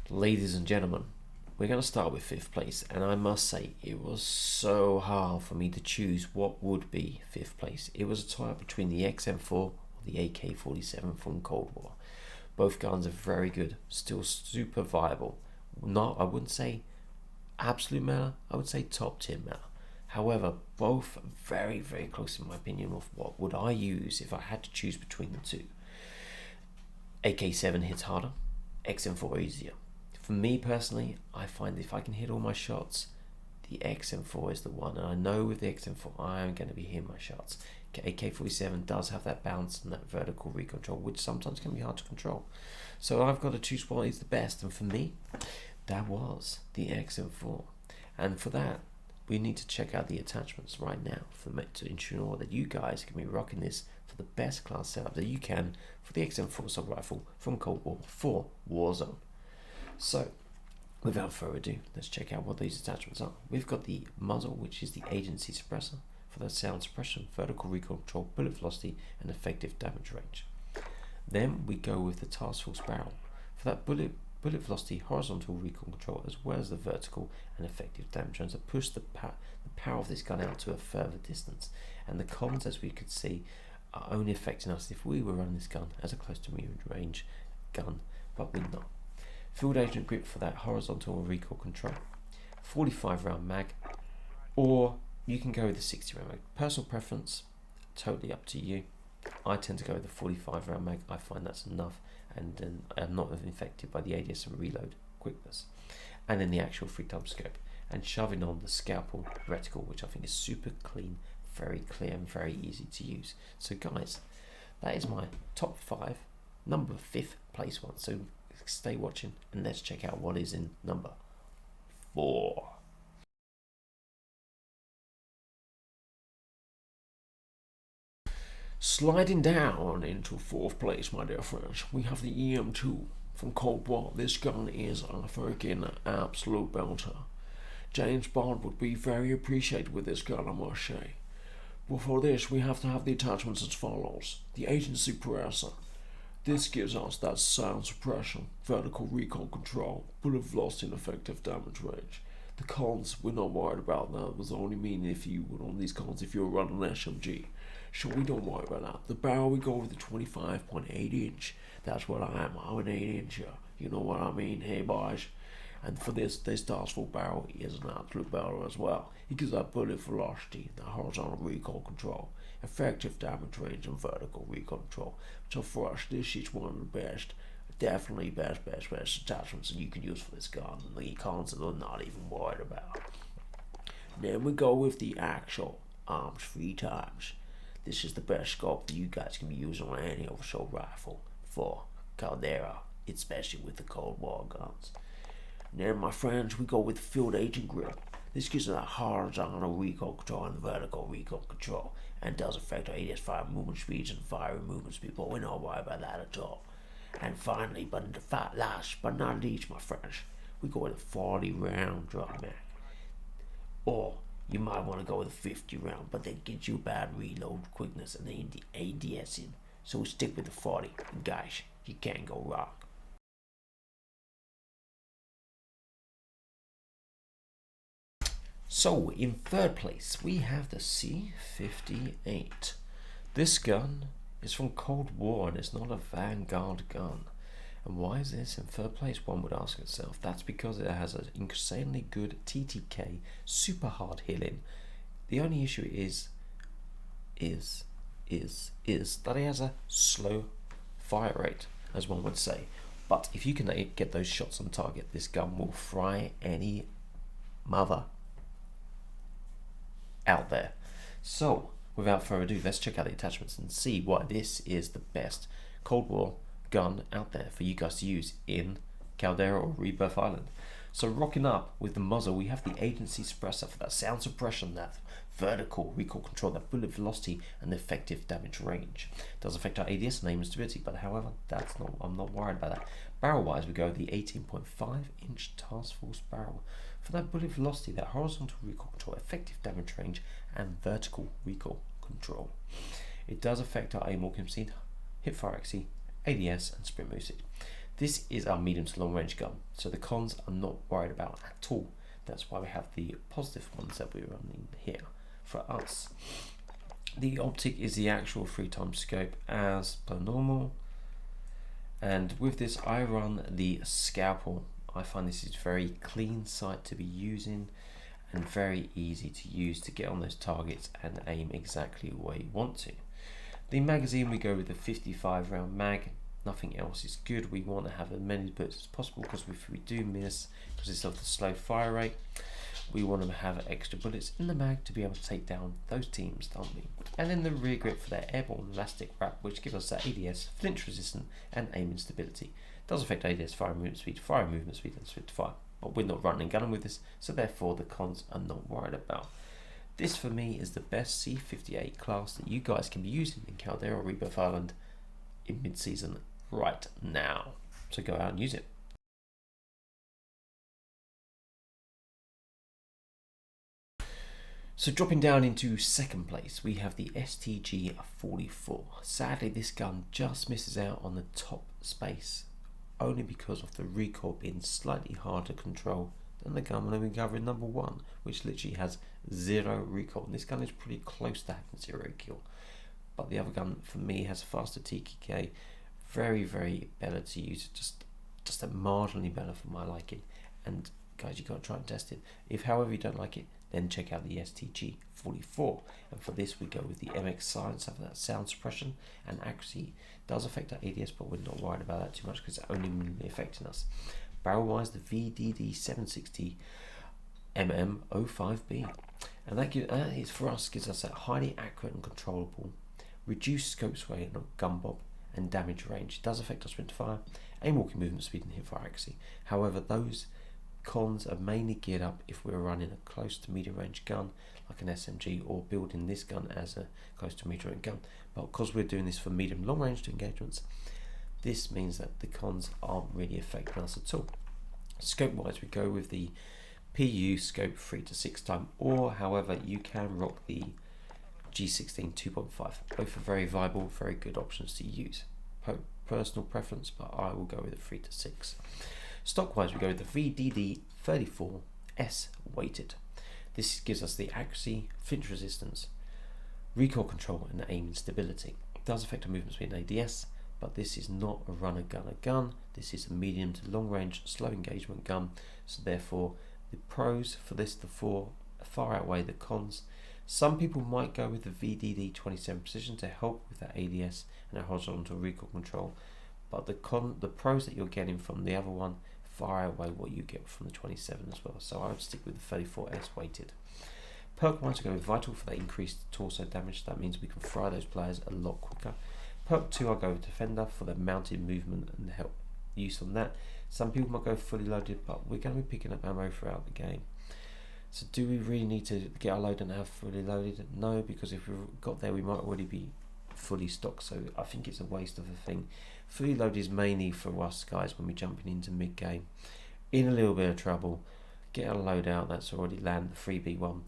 Ladies and gentlemen, we're going to start with 5th place, and I must say it was so hard for me to choose what would be 5th place. It was a tie-up between the XM4 or the AK-47 from Cold War. Both guns are very good, still super viable. Not, I wouldn't say absolute meta, I would say top tier meta. However, both very, very close in my opinion of what would I use if I had to choose between the two. AK-7 hits harder, XM4 easier. For me personally, I find if I can hit all my shots, the XM4 is the one. And I know with the XM4, I am going to be hitting my shots. AK-47 does have that bounce and that vertical recoil, which sometimes can be hard to control. So I've got to choose what is the best. And for me, that was the XM4. And for that, we need to check out the attachments right now to ensure that you guys can be rocking this for the best class setup that you can for the XM4 assault rifle from Cold War for Warzone. So, without further ado, let's check out what these attachments are. We've got the muzzle, which is the agency suppressor for that sound suppression, vertical recoil control, bullet velocity, and effective damage range. Then we go with the task force barrel for that bullet velocity, horizontal recoil control, as well as the vertical and effective damage range that push the power of this gun out to a further distance. And the cons, as we could see, are only affecting us if we were running this gun as a close to mid-range gun, but we're not. Field agent grip for that horizontal recoil control, 45 round mag, or you can go with the 60 round mag. Personal preference, totally up to you. I tend to go with the 45 round mag. I find that's enough, and I'm not affected by the ADS and reload quickness. And then the actual 3x scope, and shoving on the scalpel reticle, which I think is super clean, very clear, and very easy to use. So guys, that is my top 5, number 5th place one. So stay watching and let's check out what is in number 4. Sliding down into 4th place, my dear friends, we have the EM2 from Cold War. This gun is a freaking absolute belter. James Bond would be very appreciated with this gun, I must say. But for this, we have to have the attachments as follows. The agency suppressor. This gives us that sound suppression, vertical recoil control, bullet velocity, and effective damage range. The cons, we're not worried about that. It was only mean if you were on these cons if you were running an SMG. So we don't worry about that. The barrel, we go with the 25.8 inch. That's what I am. I'm an 8 incher. You know what I mean? Hey boys. And for this task force barrel is an absolute barrel as well. It gives that bullet velocity, the horizontal recoil control, effective damage range, and vertical recoil control. So for us, this is one of the best, definitely best attachments that you can use for this gun. And the cons are not even worried about. Then we go with the actual arms 3 times. This is the best scope that you guys can be using on any assault rifle for Caldera, especially with the Cold War guns. And then, my friends, we go with field agent grip. This gives us a horizontal recoil control and vertical recoil control, and does affect our ADS fire movement speeds and firing movement speed, but we're not worried about that at all. And finally, but last but not least, my friends, we go with a 40 round drum mag. Or you might want to go with a 50 round, but that gives you bad reload quickness and then the ADS in. So we stick with the 40, and guys, you can't go wrong. So, in 3rd place, we have the C58. This gun is from Cold War and it's not a Vanguard gun. And why is this in 3rd place, one would ask itself. That's because it has an insanely good TTK, super hard hitting. The only issue is that it has a slow fire rate, as one would say. But if you can get those shots on target, this gun will fry any mother out there. So, without further ado, let's check out the attachments and see why this is the best Cold War gun out there for you guys to use in Caldera or Rebirth Island. So, rocking up with the muzzle, we have the agency suppressor for that sound suppression, that vertical recoil control, that bullet velocity, and effective damage range. It does affect our ADS and aim and stability, but however, I'm not worried about that. Barrel wise, we go with the 18.5 inch task force barrel for that bullet velocity, that horizontal recoil control, effective damage range, and vertical recoil control. It does affect our aim walking speed, hip fire accuracy, ADS, and sprint move speed. This is our medium to long range gun, so the cons I'm not worried about at all. That's why we have the positive ones that we're running here for us. The optic is the actual 3x scope as per normal, and with this I run the scalpel. I find this is very clean sight to be using and very easy to use to get on those targets and aim exactly where you want to. The magazine, we go with the 55 round mag. Nothing else is good. We want to have as many bullets as possible, because if we do miss, because it's of the slow fire rate, we want to have extra bullets in the mag to be able to take down those teams, don't we? And then the rear grip for their airborne elastic wrap, which gives us that ADS, flinch resistant and aiming stability. Does affect ADS, fire movement speed, and speed to fire. But we're not running and gunning with this, so therefore the cons I'm not worried about. This for me is the best C58 class that you guys can be using in Caldera or Rebirth Island in mid-season right now. So go out and use it. So dropping down into second place, we have the STG-44. Sadly, this gun just misses out on the top space, only because of the recoil being slightly harder to control than the gun when we cover number 1, which literally has 0 recoil. And this gun is pretty close to having 0 recoil, but the other gun for me has faster TKK, very better to use, just a marginally better for my liking. And guys, you got to try and test it. If however you don't like it, then check out the STG-44. And for this we go with the MX Silence for that sound suppression, and accuracy does affect our ADS, but we're not worried about that too much because it's only minimally affecting us. Barrel wise, the VDD 760 MM05B, and that is for us, gives us that highly accurate and controllable, reduced scope sway and gun bob, and damage range. It does affect our sprint to fire, aim walking movement speed, and hip fire accuracy. However, those cons are mainly geared up if we're running a close to medium range gun like an SMG, or building this gun as a close to medium range gun. But because we're doing this for medium long range engagements, this means that the cons aren't really affecting us at all. Scope wise, we go with the PU scope 3 to 6 time, or however you can rock the G16 2.5. Both are very viable, very good options to use. Personal preference, but I will go with the 3 to 6. Stock wise, we go with the VDD 34S weighted. This gives us the accuracy, flinch resistance, recoil control, and aim stability. It does affect our movement speed and ADS, but this is not a runner gunner gun. This is a medium to long range slow engagement gun. So therefore, the pros for this, the far outweigh the cons. Some people might go with the VDD 27 precision to help with that ADS and a horizontal recoil control, but the pros that you're getting from the other one far outweigh what you get from the 27 as well. So I would stick with the 34S weighted. Perk wise, we go with Vital for that increased torso damage. That means we can fry those players a lot quicker. Perk 2, I'll go with Defender for the mounted movement and help use on that. Some people might go fully loaded, but we're going to be picking up ammo throughout the game. So do we really need to get our load and have fully loaded? No, because if we've got there, we might already be fully stocked. So I think it's a waste of a thing. Fully loaded is mainly for us guys when we're jumping into mid game, in a little bit of trouble, get our loadout that's already landed, the 3B1,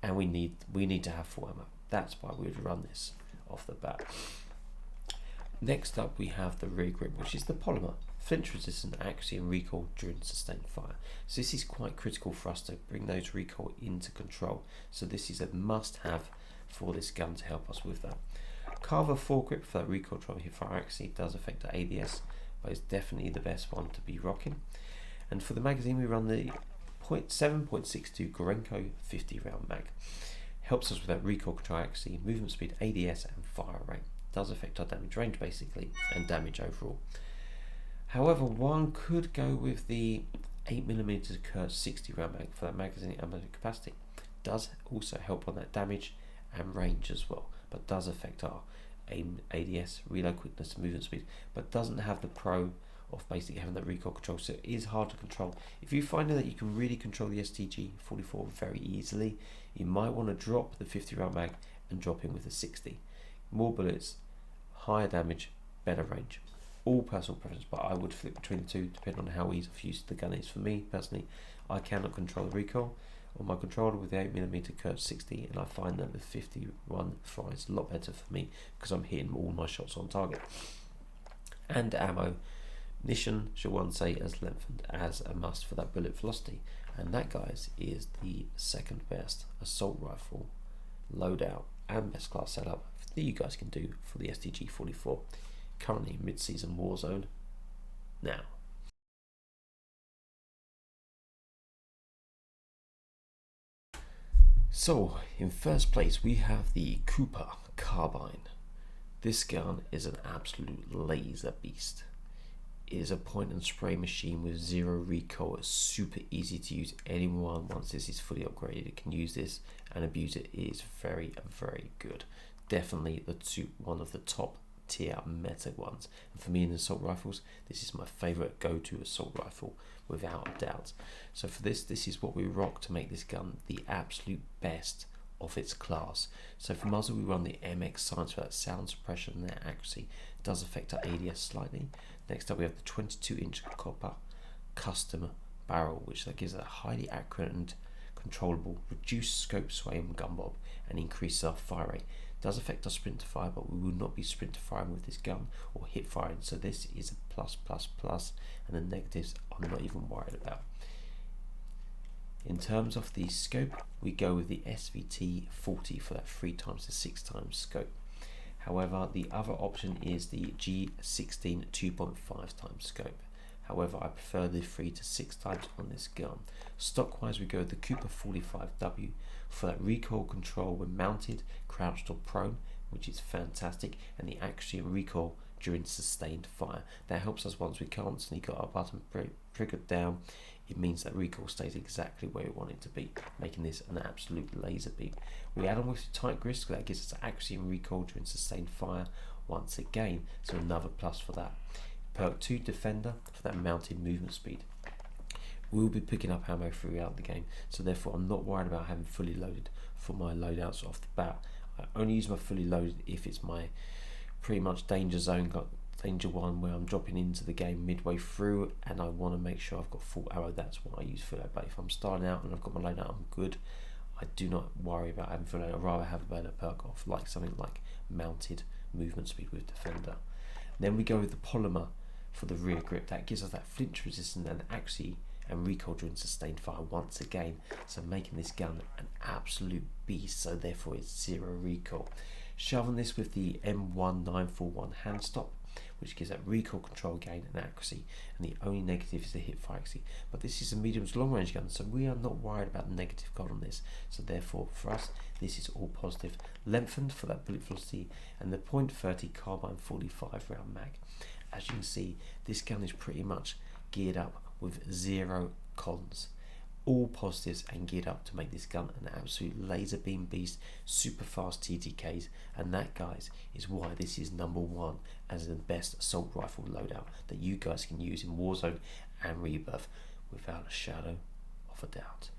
and we need to have full ammo. That's why we would run this off the bat. Next up, we have the rear grip, which is the polymer, flinch resistant, accuracy and recoil during sustained fire. So this is quite critical for us to bring those recoil into control. So this is a must have for this gun to help us with that. Carver foregrip for that recoil control hip fire accuracy does affect the ADS, but it's definitely the best one to be rocking. And for the magazine, we run the 7.62 Gorenko 50 round mag. Helps us with that recoil control accuracy, movement speed, ADS and fire rate. Does affect our damage range basically, and damage overall. However, one could go with the 8mm Kurt 60 round mag for that magazine ammo capacity. Does also help on that damage and range as well, but does affect our aim, ADS, reload quickness, movement speed, but doesn't have the pro of basically having that recoil control, so it is hard to control. If you find that you can really control the STG-44 very easily, you might want to drop the 50 round mag and drop in with the 60. More bullets, higher damage, better range. All personal preference, but I would flip between the two depending on how easy of use the gun is. For me personally, I cannot control the recoil on my controller with the 8mm Kurt 60, and I find that the 51 flies a lot better for me because I'm hitting all my shots on target. And ammo, Ignition, shall one say, as lengthened as a must for that bullet velocity. And that, guys, is the second best assault rifle loadout and best class setup that you guys can do for the STG-44, currently mid-season Warzone now. So, in first place we have the Cooper Carbine. This gun is an absolute laser beast. It is a point and spray machine with zero recoil. It's super easy to use. Anyone, once this is fully upgraded, can use this and abuse it. It is very, very good. Definitely one of the top tier meta ones. And for me in assault rifles, this is my favorite go-to assault rifle without a doubt. So for this is what we rock to make this gun the absolute best of its class. So for muzzle we run the MX Science for that sound suppression and that accuracy. It does affect our ADS slightly. Next up we have the 22-inch copper custom barrel, which that gives it a highly accurate and controllable reduced scope sway and gun bob and increases our fire rate. It does affect our sprint to fire, but we will not be sprint to firing with this gun or hip firing, so this is a plus, and the negatives I'm not even worried about. In terms of the scope, we go with the SVT-40 for that 3x to 6x scope. However, the other option is the G16 2.5x scope. However, I prefer the 3 to 6x on this gun. Stock wise, we go with the Cooper 45W for that recoil control when mounted, crouched or prone, which is fantastic, and the accuracy and recoil during sustained fire. That helps us once we constantly got our button triggered down. It means that recoil stays exactly where we want it to be, making this an absolute laser beam. We add on with the tight grist, that gives us accuracy and recoil during sustained fire once again, so another plus for that. Perk 2 Defender for that mounted movement speed. We'll be picking up ammo throughout the game, so therefore I'm not worried about having fully loaded for my loadouts off the bat. I only use my fully loaded if it's my pretty much danger zone, danger one, where I'm dropping into the game midway through and I want to make sure I've got full arrow. That's what I use full arrow. But if I'm starting out and I've got my loadout, I'm good. I do not worry about having full arrow. I'd rather have a better perk off, like something like mounted movement speed with Defender. Then we go with the polymer for the rear grip. That gives us that flinch resistance and accuracy and recoil during sustained fire once again, so making this gun an absolute beast, so therefore it's zero recoil. Shoving this with the M1941 hand stop, which gives that recoil control gain and accuracy, and the only negative is the hip fire accuracy. But this is a medium to long range gun, so we are not worried about the negative code on this, so therefore for us this is all positive. Lengthened for that bullet velocity, and the .30 Carbine 45 round mag. As you can see, this gun is pretty much geared up with zero cons. All positives and geared up to make this gun an absolute laser beam beast, super fast TTKs, and that, guys, is why this is #1 as the best assault rifle loadout that you guys can use in Warzone and Rebirth without a shadow of a doubt.